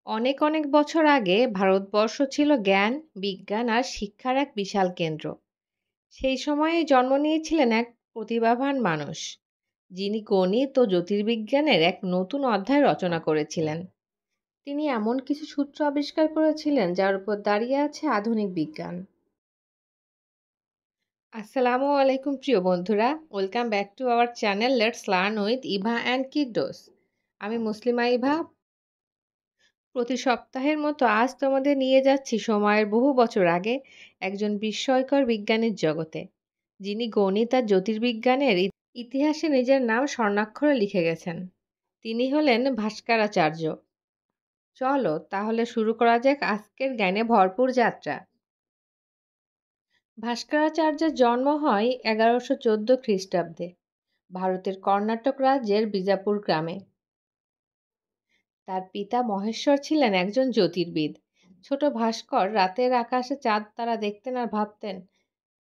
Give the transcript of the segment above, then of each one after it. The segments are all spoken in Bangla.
অনেক অনেক বছর আগে ভারতবর্ষ ছিল জ্ঞান, বিজ্ঞান আর শিক্ষার এক বিশাল কেন্দ্র। সেই সময়ে জন্ম নিয়েছিলেন এক প্রতিভাবান মানুষ, যিনি গণিত ও জ্যোতির্বিজ্ঞানের এক নতুন অধ্যায় রচনা করেছিলেন। তিনি এমন কিছু সূত্র আবিষ্কার করেছিলেন যার উপর দাঁড়িয়ে আছে আধুনিক বিজ্ঞান। আসসালামু আলাইকুম প্রিয় বন্ধুরা, welcome back to our channel let's learn with Eva and kiddos. আমি মুসলিমা ইভা। প্রতি সপ্তাহের মতো আজ তোমাদের নিয়ে যাচ্ছি সময়ের বহু বছর আগে একজন বিস্ময়কর বিজ্ঞানীর জগতে, যিনি গণিত আর জ্যোতির্বিজ্ঞানের ইতিহাসে নিজের নাম স্বর্ণাক্ষরে লিখে গেছেন। তিনি হলেন ভাস্করাচার্য। চলো তাহলে শুরু করা যাক আজকের জ্ঞানে ভরপুর যাত্রা। ভাস্করাচার্যের জন্ম হয় 1114 খ্রিস্টাব্দে ভারতের কর্ণাটক রাজ্যের বিজাপুর গ্রামে। তার পিতা মহেশ্বর ছিলেন একজন জ্যোতির্বিদ। ছোট ভাস্কর রাতের আকাশে চাঁদ তারা দেখতেন আর ভাবতেন,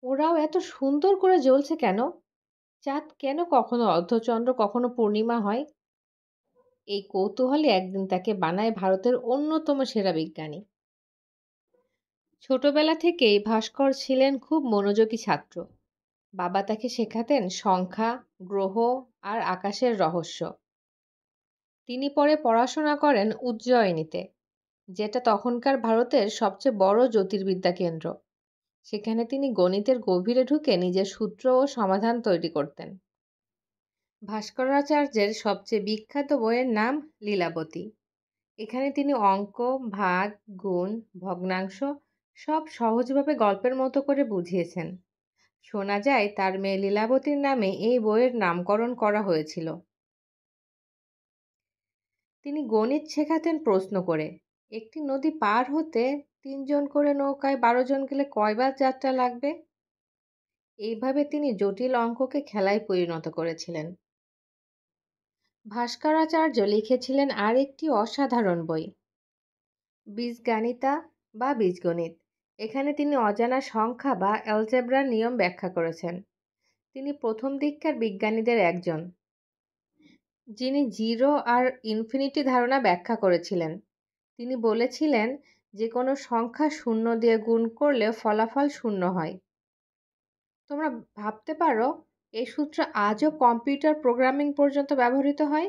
ওরাও এত সুন্দর করে জ্বলছে কেন? চাঁদ কেন কখনো অর্ধচন্দ্র কখনো পূর্ণিমা হয়? এই কৌতূহলে একদিন তাকে বানায় ভারতের অন্যতম সেরা বিজ্ঞানী। ছোটবেলা থেকেই ভাস্কর ছিলেন খুব মনোযোগী ছাত্র। বাবা তাকে শেখাতেন সংখ্যা, গ্রহ আর আকাশের রহস্য। তিনি পরে পড়াশোনা করেন উজ্জয়িনীতে, যেটা তখনকার ভারতের সবচেয়ে বড় জ্যোতির্বিদ্যা কেন্দ্র। সেখানে তিনি গণিতের গভীরে ঢুকে নিজের সূত্র ও সমাধান তৈরি করতেন। ভাস্করাচার্যের সবচেয়ে বিখ্যাত বইয়ের নাম লীলাবতী। এখানে তিনি অঙ্ক, ভাগ, গুণ, ভগ্নাংশ সব সহজভাবে গল্পের মতো করে বুঝিয়েছেন। শোনা যায় তার মেয়ে লীলাবতীর নামে এই বইয়ের নামকরণ করা হয়েছিল। তিনি গণিত শেখাতেন প্রশ্ন করে, একটি নদী পার হতে 3 জন করে নৌকায় 12 জন গেলে কয়বার যাত্রা লাগবে? এইভাবে তিনি জটিল অঙ্ককে খেলায় পরিণত করেছিলেন। ভাস্করাচার্য লিখেছিলেন আর একটি অসাধারণ বই, বীজগণিতা বা বীজগণিত। এখানে তিনি অজানা সংখ্যা বা অ্যালজেব্রার নিয়ম ব্যাখ্যা করেছেন। তিনি প্রথম দিককার বিজ্ঞানীদের একজন, যিনি জিরো আর ইনফিনিটি ধারণা ব্যাখ্যা করেছিলেন। তিনি বলেছিলেন যে কোনো সংখ্যা শূন্য দিয়ে গুণ করলে ফলাফল শূন্য হয়। তোমরা ভাবতে পারো, এই সূত্র আজও কম্পিউটার প্রোগ্রামিং পর্যন্ত ব্যবহৃত হয়।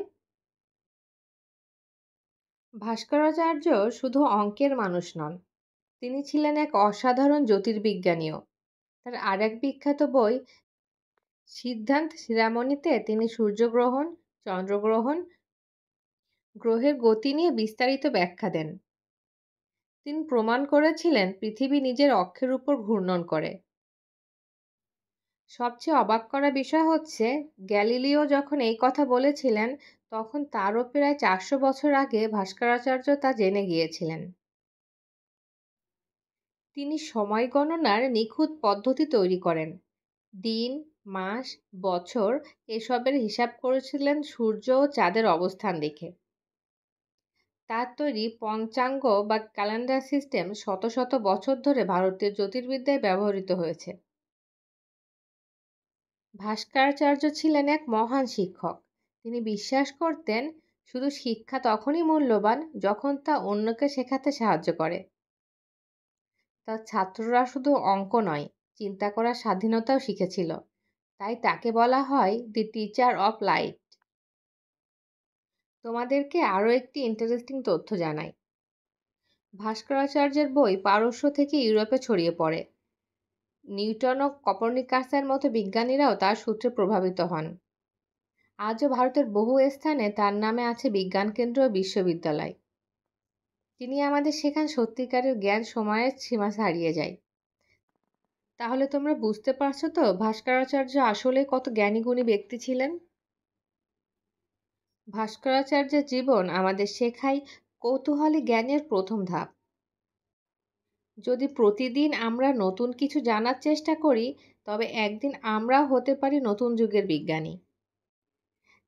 ভাস্করাচার্য শুধু অঙ্কের মানুষ নন, তিনি ছিলেন এক অসাধারণ জ্যোতির্বিজ্ঞানীও। তার আরেক বিখ্যাত বই সিদ্ধান্ত শিরামণিতে তিনি সূর্যগ্রহণ, চন্দ্রগ্রহণ, গ্রহের গতি নিয়ে বিস্তারিত ব্যাখ্যা দেন। তিনি প্রমাণ করেছিলেন পৃথিবী নিজের অক্ষের উপর ঘূর্ণন করে। সবচেয়ে অবাক করা বিষয় হচ্ছে, গ্যালিলিও যখন এই কথা বলেছিলেন তখন তারও প্রায় 400 বছর আগে ভাস্করাচার্য তা জেনে গিয়েছিলেন। তিনি সময় গণনার নিখুঁত পদ্ধতি তৈরি করেন। দিন, মাস, বছর এসবের হিসাব করেছিলেন সূর্য ও চাঁদের অবস্থান দেখে। তার তৈরি পঞ্চাঙ্গ বা ক্যালেন্ডার সিস্টেম শত শত বছর ধরে ভারতীয় জ্যোতির্বিদ্যায় ব্যবহৃত হয়েছে। ভাস্করাচার্য ছিলেন এক মহান শিক্ষক। তিনি বিশ্বাস করতেন শুধু শিক্ষা তখনই মূল্যবান যখন তা অন্যকে শেখাতে সাহায্য করে। তার ছাত্ররা শুধু অঙ্ক নয়, চিন্তা করার স্বাধীনতাও শিখেছিল। তাই তাকে বলা হয় দি টিচার অফ লাইট। তোমাদেরকে আরও একটি ইন্টারেস্টিং তথ্য জানাই। ভাস্করাচার্যের বই পারস্য থেকে ইউরোপে ছড়িয়ে পড়ে। নিউটন ও কপর্নিকাসের মতো বিজ্ঞানীরাও তার সূত্রে প্রভাবিত হন। আজও ভারতের বহু স্থানে তার নামে আছে বিজ্ঞান কেন্দ্র ও বিশ্ববিদ্যালয়। তিনি আমাদের শেখান সত্যিকারের জ্ঞান সময়ের সীমা ছাড়িয়ে যায়। তাহলে তোমরা বুঝতে পারছো তো ভাস্করাচার্য আসলে কত জ্ঞানী গুণী ব্যক্তি ছিলেন। ভাস্করাচার্যের জীবন আমাদের শেখায় কৌতূহলী জ্ঞানের প্রথম ধাপ। যদি প্রতিদিন আমরা নতুন কিছু জানার চেষ্টা করি, তবে একদিন আমরাও হতে পারি নতুন যুগের বিজ্ঞানী।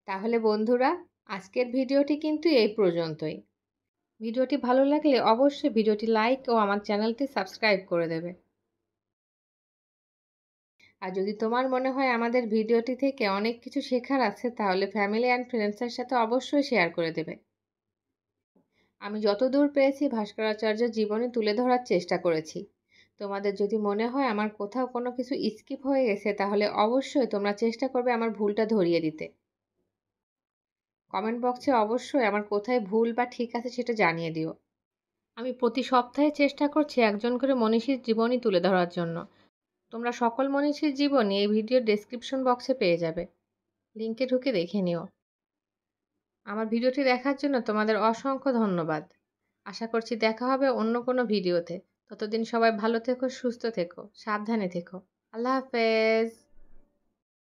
তাহলে বন্ধুরা, আজকের ভিডিওটি কিন্তু এই পর্যন্তই। ভিডিওটি ভালো লাগলে অবশ্যই ভিডিওটি লাইক ও আমার চ্যানেলটি সাবস্ক্রাইব করে দেবে। আর যদি তোমার মনে হয় আমাদের ভিডিওটি থেকে অনেক কিছু শেখার আছে, তাহলে ফ্যামিলি অ্যান্ড ফ্রেন্ডসের সাথে অবশ্যই শেয়ার করে দেবে। আমি যতদূর পেরেছি ভাস্করাচার্যের জীবনী তুলে ধরার চেষ্টা করেছি। তোমাদের যদি মনে হয় আমার কোথাও কোনো কিছু স্কিপ হয়ে গেছে, তাহলে অবশ্যই তোমরা চেষ্টা করবে আমার ভুলটা ধরিয়ে দিতে। কমেন্ট বক্সে অবশ্যই আমার কোথায় ভুল বা ঠিক আছে সেটা জানিয়ে দিও। আমি প্রতি সপ্তাহে চেষ্টা করছি একজন করে মনীষীর জীবনী তুলে ধরার জন্য। তোমরা সকল মনীষীর জীবনী এই ভিডিওর ডেসক্রিপশন বক্সে পেয়ে যাবে। লিঙ্কে ঢুকে দেখে নিও। আমার ভিডিওটি দেখার জন্য তোমাদের অসংখ্য ধন্যবাদ। আশা করছি দেখা হবে অন্য কোনো ভিডিওতে। ততদিন সবাই ভালো থেকো, সুস্থ থেকো, সাবধানে থেকো। আল্লাহ হাফেজ।